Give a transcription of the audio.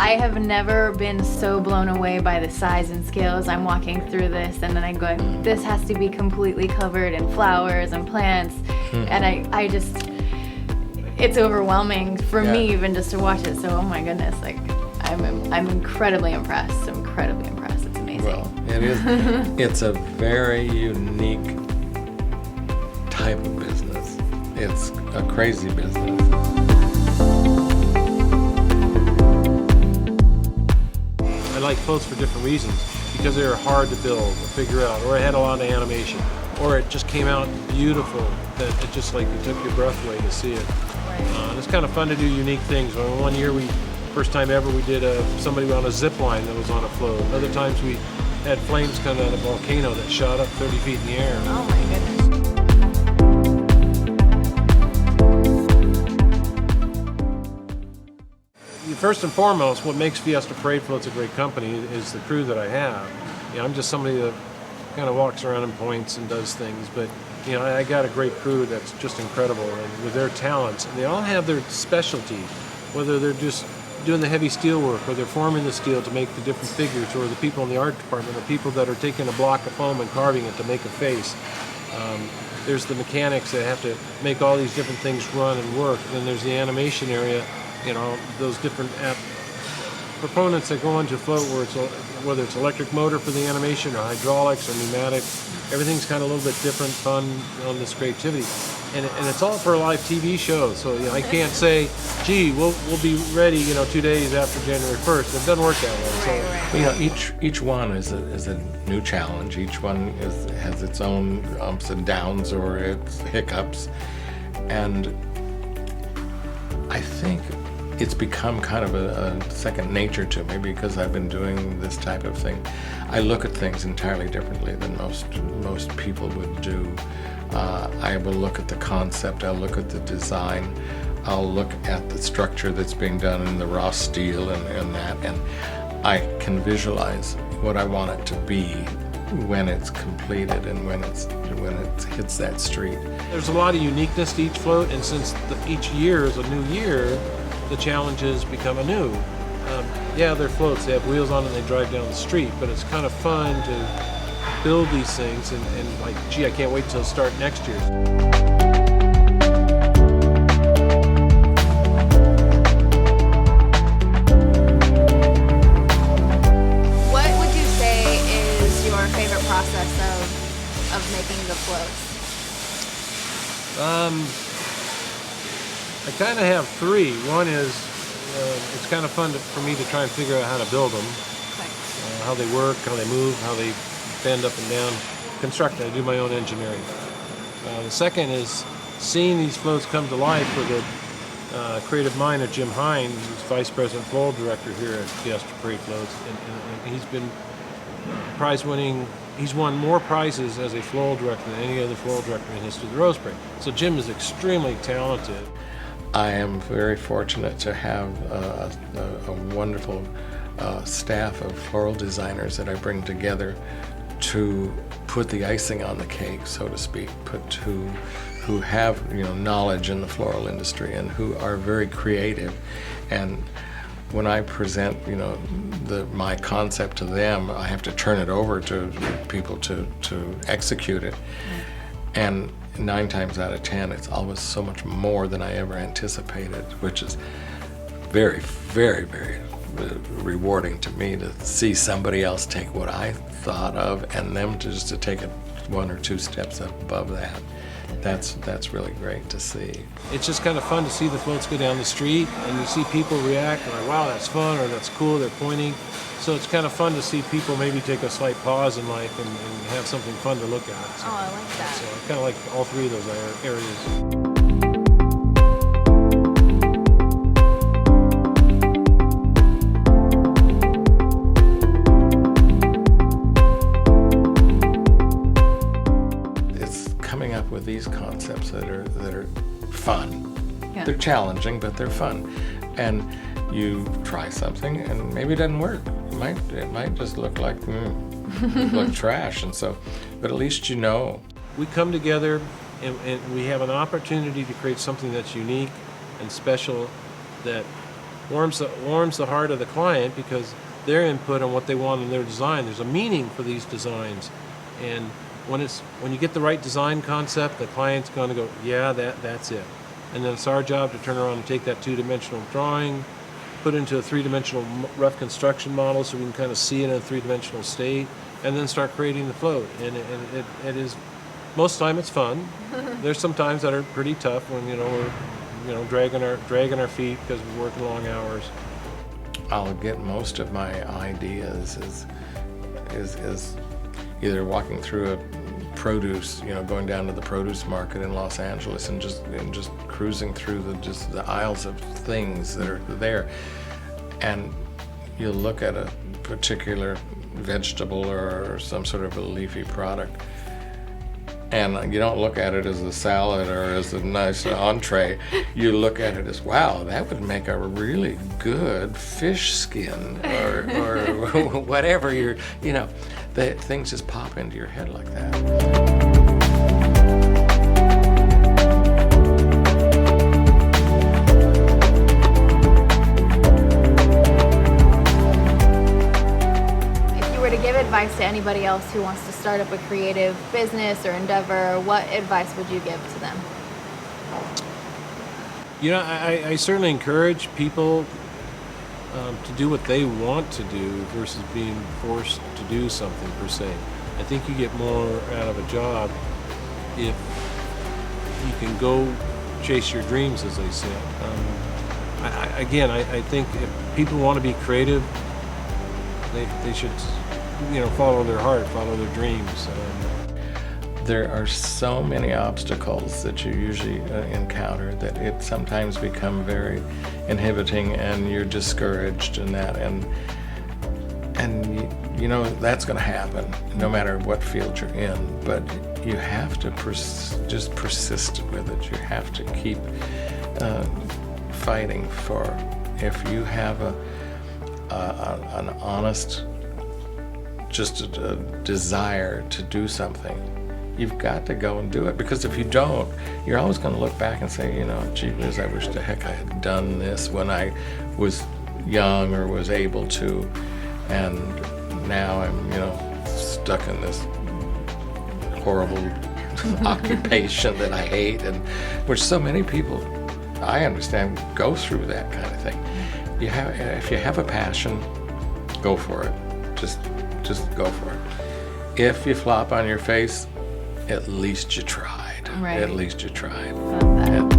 I have never been so blown away by the size and scales. I'm walking through this and then I'm going, this has to be completely covered in flowers and plants. And I just, it's overwhelming for me even just to watch it. So, oh my goodness, like I'm incredibly impressed. I'm incredibly impressed. It's amazing. Well, it is. It's a very unique type of business. It's a crazy business. I like floats for different reasons, because they were hard to build or figure out, or it had a lot of animation, or it just came out beautiful that it just like it took your breath away to see it. It's kind of fun to do unique things. One year first time ever we did somebody on a zip line that was on a float. Other times we had flames coming out of a volcano that shot up 30 feet in the air. Oh my goodness. First and foremost, what makes Fiesta Parade Floats a great company is the crew that I have. You know, I'm just somebody that kind of walks around and points and does things, but you know, I got a great crew that's just incredible, and with their talents, and they all have their specialty, whether they're just doing the heavy steel work, or they're forming the steel to make the different figures, or the people in the art department, or people that are taking a block of foam and carving it to make a face. There's the mechanics that have to make all these different things run and work. And then there's the animation area, you know, those different proponents that go into a float whether it's electric motor for the animation or hydraulics or pneumatic. Everything's kind of a little bit different, fun on this creativity. And it's all for a live TV show. So you know, I can't say, gee, we'll be ready, you know, 2 days after January 1st. It doesn't work that way. So, you know, each one is a new challenge. Each one has its own ups and downs or its hiccups. And I think it's become kind of a second nature to me because I've been doing this type of thing. I look at things entirely differently than most people would do. I will look at the concept, I'll look at the design, I'll look at the structure that's being done in the raw steel and that, and I can visualize what I want it to be when it's completed and when it hits that street. There's a lot of uniqueness to each float, and since each year is a new year, the challenges become anew. Yeah, they're floats, they have wheels on and they drive down the street, but it's kind of fun to build these things and like, gee, I can't wait till it start next year. What would you say is your favorite process of making the floats? I kind of have three. One is, it's kind of fun for me to try and figure out how to build them, how they work, how they move, how they bend up and down. Construct, I do my own engineering. The second is seeing these floats come to life with the creative mind of Jim Hine, who's Vice President Float Director here at Fiesta Parade Floats, and he's been prize winning. He's won more prizes as a float director than any other float director in the history of the Rose Parade. So Jim is extremely talented. I am very fortunate to have a wonderful staff of floral designers that I bring together to put the icing on the cake, so to speak, who have, you know, knowledge in the floral industry and who are very creative. And when I present, you know, my concept to them, I have to turn it over to people to execute it. And 9 times out of 10, it's always so much more than I ever anticipated, which is very, very, very rewarding to me to see somebody else take what I thought of and them just to take it 1 or 2 steps up above that. That's really great to see. It's just kind of fun to see the floats go down the street and you see people react and like, wow, that's fun, or that's cool, they're pointing. So it's kind of fun to see people maybe take a slight pause in life and have something fun to look at. So, Oh, I like that. So I kind of like all 3 of those areas. With these concepts that are fun. Yeah. They're challenging, but they're fun. And you try something and maybe it doesn't work. It might just look like look trash, and so, but at least you know. We come together and we have an opportunity to create something that's unique and special that warms the heart of the client because their input on what they want in their design. There's a meaning for these designs, and when you get the right design concept, the client's going to go, yeah, that's it. And then it's our job to turn around and take that two-dimensional drawing, put it into a three-dimensional rough construction model so we can kind of see it in a three-dimensional state, and then start creating the float. And it is, most of the time it's fun. There's some times that are pretty tough when we're dragging our feet because we're working long hours. I'll get most of my ideas is either walking through a produce, going down to the produce market in Los Angeles and just cruising through the aisles of things that are there, and you'll look at a particular vegetable or some sort of a leafy product, and you don't look at it as a salad or as a nice entree. You look at it as, wow, that would make a really good fish skin or whatever the things just pop into your head like that. Advice to anybody else who wants to start up a creative business or endeavor, what advice would you give to them? I certainly encourage people to do what they want to do versus being forced to do something per se. I think you get more out of a job if you can go chase your dreams, as they say. I think if people want to be creative, they should follow their heart, follow their dreams. There are so many obstacles that you usually encounter that it sometimes become very inhibiting, and you're discouraged in that, and that's going to happen no matter what field you're in. But you have to just persist with it. You have to keep fighting for. If you have an honest just a desire to do something, you've got to go and do it, because if you don't, you're always going to look back and say, gee whiz, I wish the heck I had done this when I was young or was able to, and now I'm stuck in this horrible occupation that I hate, and which so many people, I understand, go through that kind of thing. If you have a passion, go for it. Just go for it. If you flop on your face, at least you tried. Right. At least you tried. Love that.